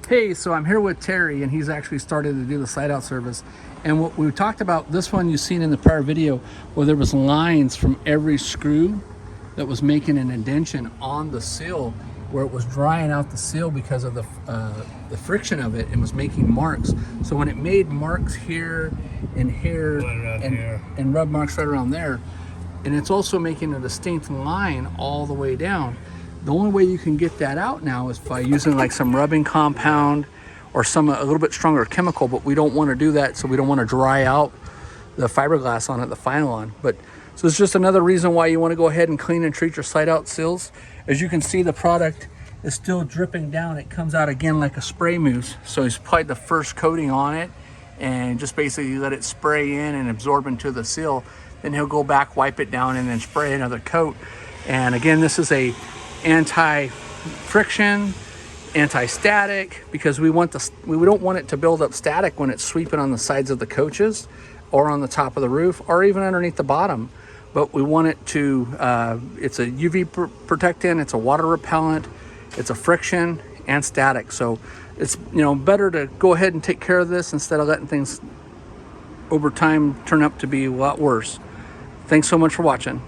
Hey, so I'm here with Terry, and he's actually started to do the slide out service. And what we talked about, this one you've seen in the prior video, where there was lines from every screw that was making an indentation on the seal, where it was drying out the seal because of the friction of it, and was making marks. So when it made marks here and here and rub marks right around there, and it's also making a distinct line all the way down. The only way you can get that out now is by using like some rubbing compound or a little bit stronger chemical, but we don't want to do that, so we don't want to dry out the fiberglass on it, the Finalon. But so it's just another reason why you want to go ahead and clean and treat your slide out seals. As you can see, the product is still dripping down. It comes out again like a spray mousse. So he's applied the first coating on it and just basically let it spray in and absorb into the seal. Then he'll go back, wipe it down, and then spray another coat. And again, this is a anti-friction, anti-static, because we don't want it to build up static when it's sweeping on the sides of the coaches or on the top of the roof or even underneath the bottom. But we want it to, it's a UV protectant, it's a water repellent, it's a friction and static. So it's, better to go ahead and take care of this instead of letting things over time turn up to be a lot worse. Thanks so much for watching.